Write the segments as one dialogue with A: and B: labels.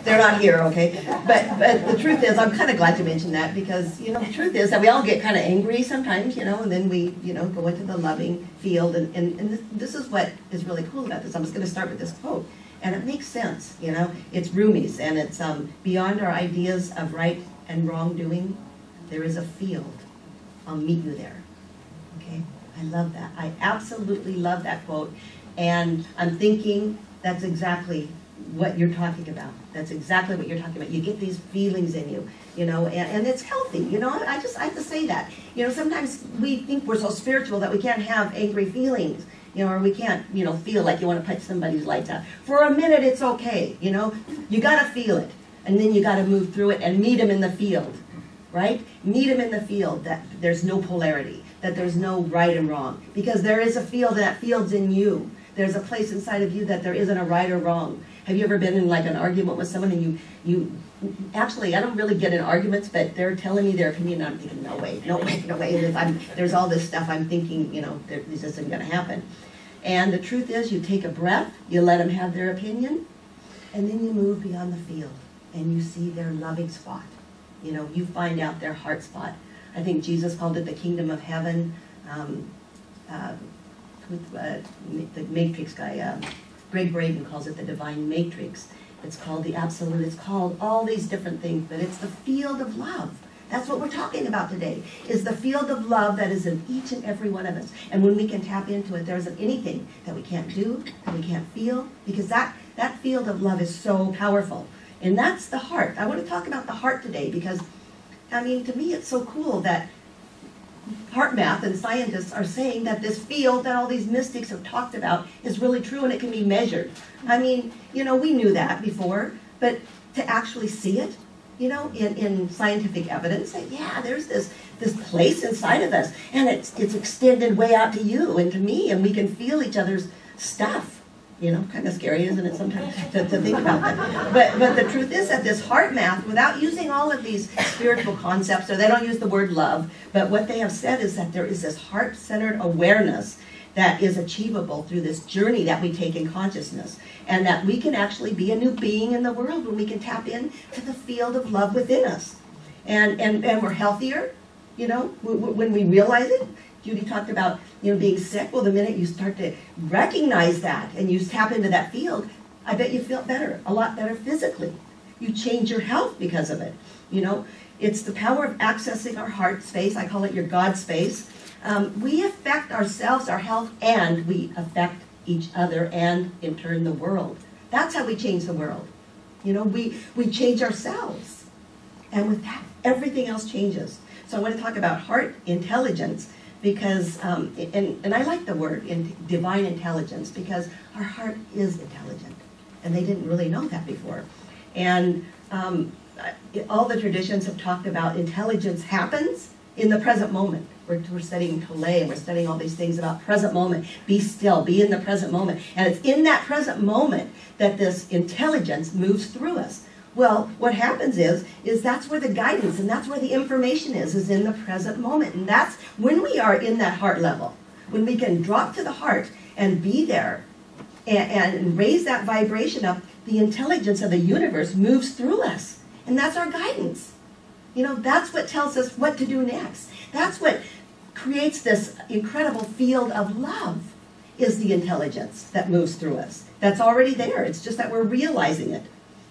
A: They're not here, okay? But the truth is, I'm kind of glad you mentioned that because, you know, the truth is that we all get kind of angry sometimes, you know, and then we, you know, go into the loving field. And this is what is really cool about this. I'm just going to start with this quote. And it makes sense, you know. It's Rumi's, and it's beyond our ideas of right and wrongdoing, there is a field. I'll meet you there, okay? I love that. I absolutely love that quote. And I'm thinking that's exactly what you're talking about. That's exactly what you're talking about. You get these feelings in you, you know, and it's healthy, you know. I have to say that. You know, sometimes we think we're so spiritual that we can't have angry feelings, you know, or we can't, you know, feel like you want to punch somebody's lights out. For a minute, it's okay, you know. You got to feel it, and then you got to move through it and meet him in the field, right? Meet him in the field that there's no polarity, that there's no right and wrong, because there is a field, and that field's in you. There's a place inside of you that there isn't a right or wrong. Have you ever been in like an argument with someone and you actually, I don't really get in arguments, but they're telling me their opinion, and I'm thinking, no way. There's all this stuff I'm thinking, you know, this isn't going to happen. And the truth is, you take a breath, you let them have their opinion, and then you move beyond the field, and you see their loving spot. You know, you find out their heart spot. I think Jesus called it the kingdom of heaven. The Matrix guy, Greg Braden calls it the divine matrix. It's called the absolute. It's called all these different things, but it's the field of love. That's what we're talking about today, is the field of love that is in each and every one of us. And when we can tap into it, there isn't anything that we can't do, that we can't feel, because that field of love is so powerful. And that's the heart. I want to talk about the heart today because, I mean, to me it's so cool that heart math and scientists are saying that this field that all these mystics have talked about is really true and it can be measured. I mean, you know, we knew that before, but to actually see it, you know, in scientific evidence, that yeah, there's this place inside of us, and it's extended way out to you and to me, and we can feel each other's stuff. You know, kind of scary, isn't it, sometimes, to think about that. But the truth is that this heart math, without using all of these spiritual concepts, or they don't use the word love, but what they have said is that there is this heart-centered awareness that is achievable through this journey that we take in consciousness, and that we can actually be a new being in the world when we can tap into the field of love within us. And we're healthier, you know, when we realize it. Judy talked about, you know, being sick. Well, the minute you start to recognize that and you tap into that field, I bet you feel better, a lot better physically. You change your health because of it. You know, it's the power of accessing our heart space. I call it your God space. We affect ourselves, our health, and we affect each other and, in turn, the world. That's how we change the world. You know, we change ourselves. And with that, everything else changes. So I want to talk about heart intelligence. Because, and I like the word divine intelligence, because our heart is intelligent. And they didn't really know that before. And all the traditions have talked about intelligence happens in the present moment. We're studying Tole, and we're studying all these things about present moment. Be still, be in the present moment. And it's in that present moment that this intelligence moves through us. Well, what happens is that's where the guidance and that's where the information is in the present moment. And that's when we are in that heart level, when we can drop to the heart and be there and raise that vibration up, the intelligence of the universe moves through us. And that's our guidance. You know, that's what tells us what to do next. That's what creates this incredible field of love, is the intelligence that moves through us. That's already there. It's just that we're realizing it,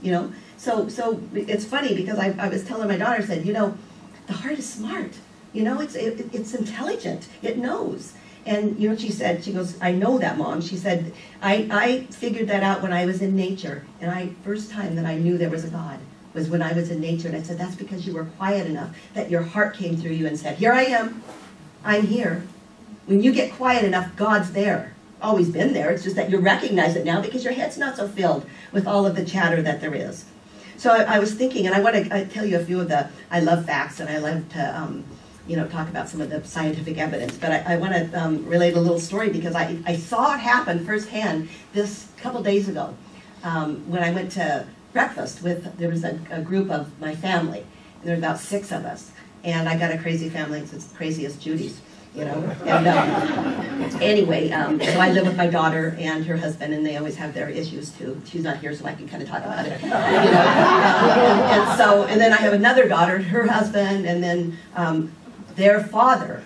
A: you know. So it's funny because I was telling my daughter, I said, you know, the heart is smart. You know, it's intelligent. It knows. And, you know, she said, she goes, I know that, Mom. She said, I figured that out when I was in nature. And first time that I knew there was a God was when I was in nature. And I said, that's because you were quiet enough that your heart came through you and said, here I am. I'm here. When you get quiet enough, God's there. Always been there. It's just that you recognize it now because your head's not so filled with all of the chatter that there is. So I was thinking, and I want to tell you a few of I love facts, and I love to, you know, talk about some of the scientific evidence. But I want to relate a little story because I saw it happen firsthand this couple days ago when I went to breakfast there was a group of my family. There were about 6 of us, and I got a crazy family. It's as crazy as Judy's. you know. And anyway, so I live with my daughter and her husband, and they always have their issues too. She's not here, so I can kind of talk about it, you know. And then I have another daughter, her husband, and then their father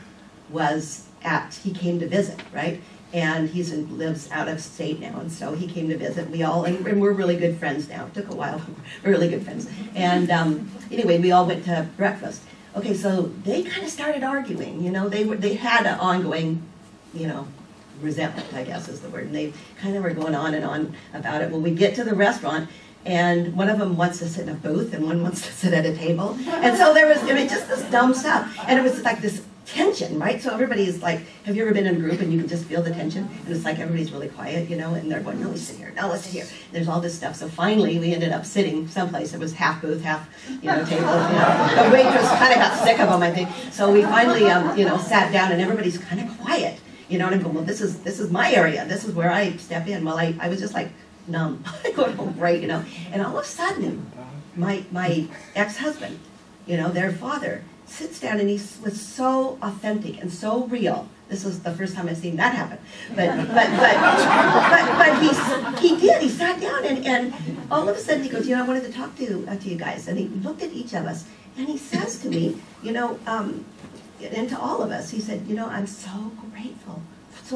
A: he came to visit, right? And lives out of state now, and so he came to visit. And we're really good friends now. It took a while, we're really good friends. And anyway, we all went to breakfast. Okay, so they kind of started arguing, you know. They had an ongoing, you know, resentment, I guess is the word. And they kind of were going on and on about it. Well, we get to the restaurant, and one of them wants to sit in a booth, and one wants to sit at a table. And so there was, just this dumb stuff. And it was like this tension, right? So everybody's like, have you ever been in a group and you can just feel the tension? And it's like everybody's really quiet, you know, and they're going, no, let's sit here, no, let's sit here. And there's all this stuff. So finally, we ended up sitting someplace. It was half booth, half, table. You know. The waitress kind of got sick of them, I think. So we finally, sat down, and everybody's kind of quiet, you know. And I'm going, well, this is my area. This is where I step in. Well, I was just like numb. I go, oh, great, you know. And all of a sudden, my ex-husband, you know, their father, sits down, and he was so authentic and so real. This was the first time I've seen that happen. But he sat down, and all of a sudden he goes, you know, I wanted to talk to you guys. And he looked at each of us, and he says to me, you know, and to all of us, he said, you know, I'm so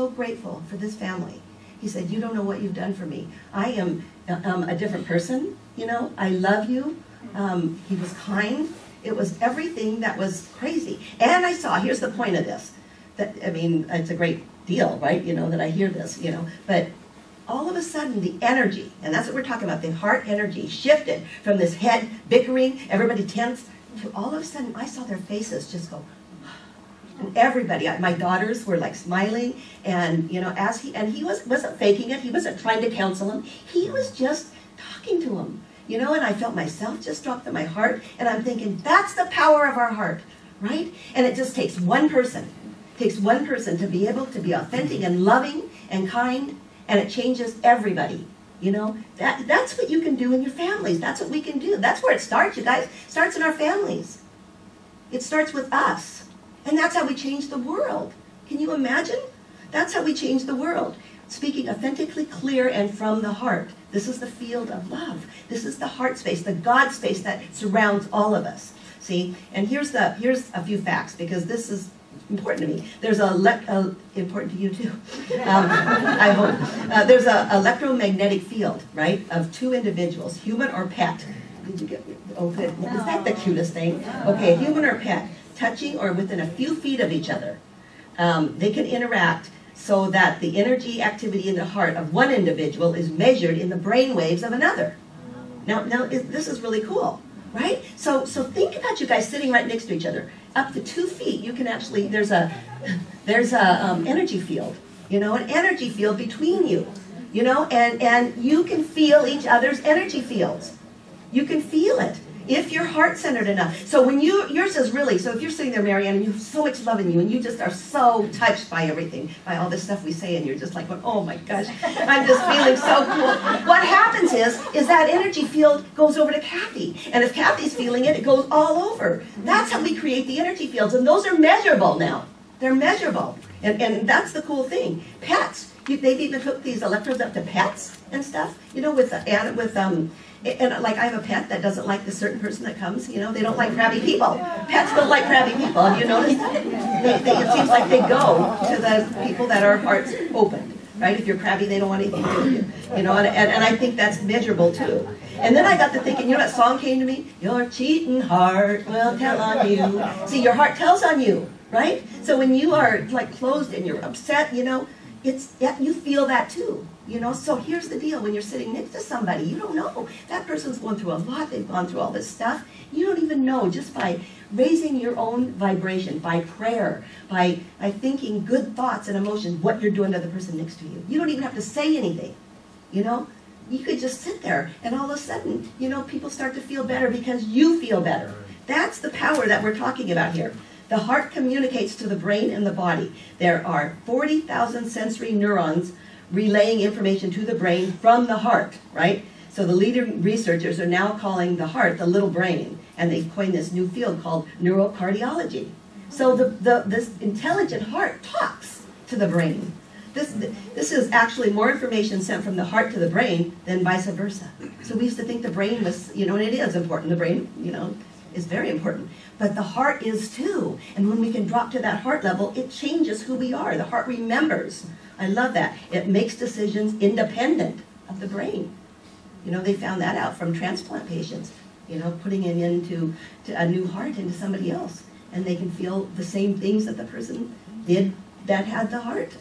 A: grateful for this family. He said, you don't know what you've done for me. I am a different person, you know. I love you. He was kind. It was everything that was crazy. And I saw, here's the point of this, it's a great deal, right? You know, that I hear this, you know, but all of a sudden the energy, and that's what we're talking about, the heart energy shifted from this head bickering, everybody tense, to all of a sudden I saw their faces just go, and everybody, my daughters were like smiling, and, you know, he wasn't faking it, he wasn't trying to counsel him, he was just talking to him. You know, and I felt myself just drop in my heart, and I'm thinking, that's the power of our heart, right? And it just takes one person. It takes one person to be able to be authentic and loving and kind, and it changes everybody. You know, that's what you can do in your families. That's what we can do. That's where it starts, you guys. It starts in our families. It starts with us. And that's how we change the world. Can you imagine? That's how we change the world. Speaking authentically clear and from the heart. This is the field of love. This is the heart space, the God space that surrounds all of us. See, and here's a few facts, because this is important to me. There's important to you too. I hope. There's an electromagnetic field, right, of two individuals, human or pet. Did you get? Oh, good. Is that the cutest thing? Okay, human or pet, touching or within a few feet of each other. They can interact so that the energy activity in the heart of one individual is measured in the brain waves of another. Now this is really cool, right? So think about you guys sitting right next to each other. Up to 2 feet, you can actually, there's a energy field, you know, an energy field between you, you know, and you can feel each other's energy fields. You can feel it. If you're heart-centered enough. So when yours is really, so if you're sitting there, Marianne, and you have so much love in you, and you just are so touched by everything, by all this stuff we say, and you're just like, oh my gosh, I'm just feeling so cool. What happens is that energy field goes over to Kathy. And if Kathy's feeling it, it goes all over. That's how we create the energy fields. And those are measurable now. They're measurable. And that's the cool thing. Pets, they've even hooked these electrodes up to pets and stuff, you know, and like I have a pet that doesn't like the certain person that comes, you know, they don't like crabby people. Pets don't like crabby people. Have you noticed that? It seems like they go to the people that are hearts open, right? If you're crabby, they don't want anything to do with you. You know, and I think that's measurable too. And then I got to thinking, you know what song came to me? Your cheating heart will tell on you. See, your heart tells on you, right? So when you are like closed and you're upset, you know, you feel that too. You know, so here's the deal. When you're sitting next to somebody, you don't know. That person's going through a lot. They've gone through all this stuff. You don't even know, just by raising your own vibration, by prayer, by thinking good thoughts and emotions, what you're doing to the person next to you. You don't even have to say anything, you know. You could just sit there, and all of a sudden, you know, people start to feel better because you feel better. That's the power that we're talking about here. The heart communicates to the brain and the body. There are 40,000 sensory neurons relaying information to the brain from the heart, right? So the leading researchers are now calling the heart the little brain, and they've coined this new field called neurocardiology. So this intelligent heart talks to the brain. This is actually more information sent from the heart to the brain than vice versa. So we used to think the brain was, and it is important. The brain, is very important. But the heart is too. And when we can drop to that heart level, it changes who we are. The heart remembers. I love that. It makes decisions independent of the brain. They found that out from transplant patients, putting it into a new heart into somebody else. And they can feel the same things that the person did that had the heart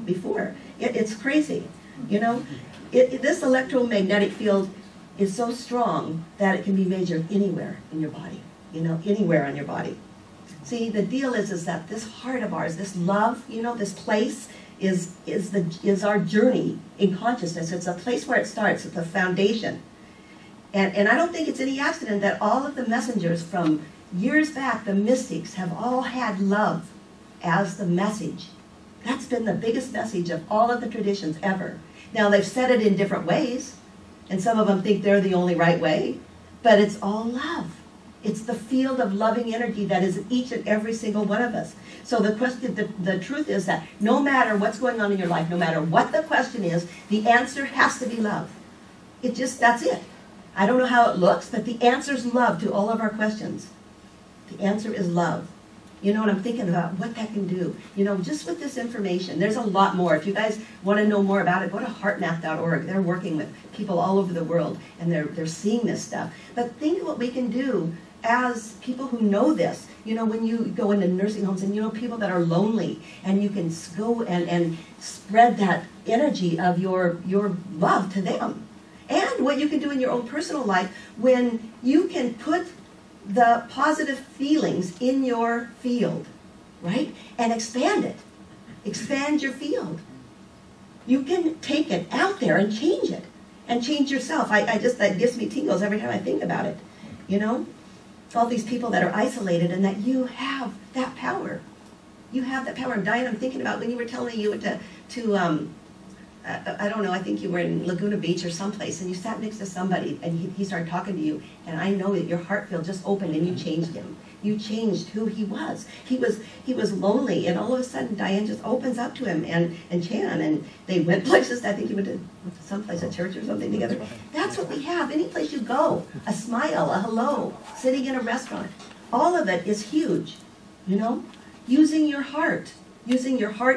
A: before. It's crazy. This electromagnetic field is so strong that it can be measured anywhere in your body, anywhere on your body. See, the deal is that this heart of ours, this love, this place is our journey in consciousness. It's a place where it starts. It's the foundation. And I don't think it's any accident that all of the messengers from years back, the mystics, have all had love as the message. That's been the biggest message of all of the traditions ever. Now, they've said it in different ways, and some of them think they're the only right way, but it's all love. It's the field of loving energy that is in each and every single one of us. So the truth is that no matter what's going on in your life, no matter what the question is, the answer has to be love. That's it. I don't know how it looks, but the answer is love to all of our questions. The answer is love. And I'm thinking about what that can do. Just with this information, there's a lot more. If you guys want to know more about it, go to heartmath.org. They're working with people all over the world, and they're seeing this stuff. But think of what we can do as people who know this. When you go into nursing homes and people that are lonely, and you can go and spread that energy of your love to them. And what you can do in your own personal life when you can put the positive feelings in your field, right? And expand it. Expand your field. You can take it out there and change it. And change yourself. That gives me tingles every time I think about it. All these people that are isolated, and that you have that power. You have that power. And Diane, I'm thinking about when you were telling me you went to I don't know, I think you were in Laguna Beach or someplace, and you sat next to somebody, and he started talking to you, and I know that your heart field just opened, and you changed him. You changed who he was. He was lonely, and all of a sudden, Diane just opens up to him, and Chan, and they went places. I think you went to someplace, a church or something together. That's what we have. Any place you go, a smile, a hello, sitting in a restaurant, all of it is huge, Using your heart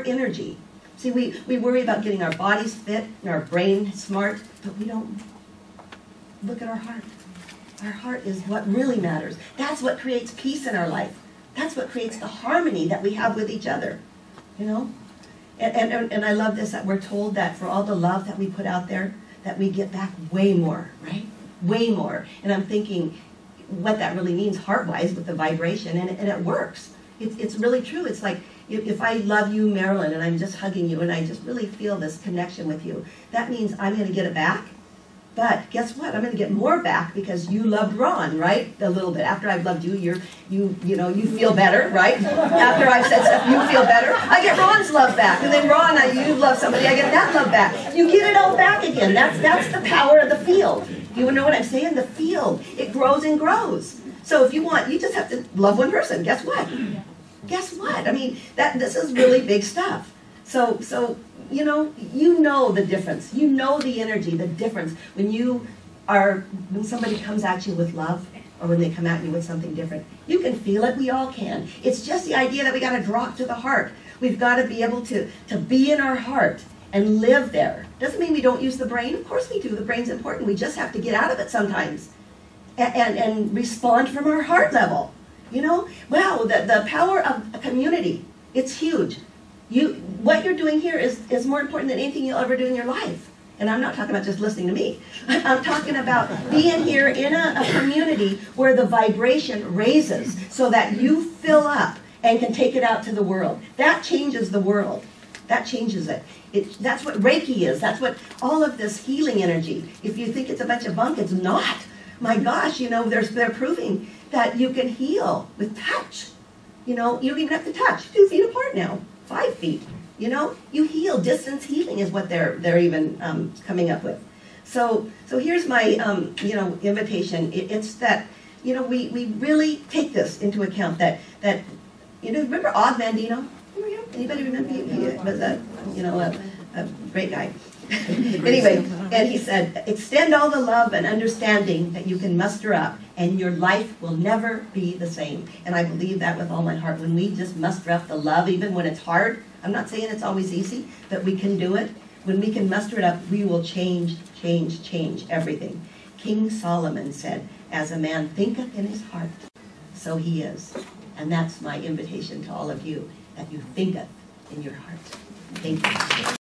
A: energy. See, we worry about getting our bodies fit and our brain smart, but we don't look at our heart. Our heart is what really matters. That's what creates peace in our life. That's what creates the harmony that we have with each other, And I love this, that we're told that for all the love that we put out there, that we get back way more, right? Way more. And I'm thinking what that really means heart-wise with the vibration, and it works. It's really true. It's like, if I love you, Marilyn, and I'm just hugging you, and I just really feel this connection with you, that means I'm going to get it back. But guess what? I'm going to get more back because you loved Ron, right? A little bit. After I've loved you, you feel better, right? After I've said stuff, you feel better. I get Ron's love back. And then Ron, you love somebody, I get that love back. You get it all back again. That's the power of the field. You know what I'm saying? The field. It grows and grows. So if you want, you just have to love one person. Guess what? Guess what? I mean, this is really big stuff. So you know the difference. You know the energy, the difference when somebody comes at you with love, or when they come at you with something different. You can feel it. We all can. It's just the idea that we got to drop to the heart. We've got to be able to be in our heart and live there. Doesn't mean we don't use the brain. Of course we do. The brain's important. We just have to get out of it sometimes and respond from our heart level. Wow, the power of a community, it's huge. What you're doing here is more important than anything you'll ever do in your life. And I'm not talking about just listening to me. I'm talking about being here in a community where the vibration raises so that you fill up and can take it out to the world. That changes the world. That changes it. That's what Reiki is. That's what all of this healing energy. If you think it's a bunch of bunk, it's not. My gosh, they're proving that you can heal with touch. You don't even have to touch. 2 feet apart now, 5 feet. You heal. Distance healing is what they're even coming up with. So here's my invitation. It's that we really take this into account that You know, remember Og Mandino? Remember him? Anybody remember him? He was a great guy. Anyway, and he said, extend all the love and understanding that you can muster up, and your life will never be the same. And I believe that with all my heart. When we just muster up the love, even when it's hard, I'm not saying it's always easy, but we can do it. When we can muster it up, we will change everything. King Solomon said, as a man thinketh in his heart, so he is. And that's my invitation to all of you, that you thinketh in your heart. Thank you.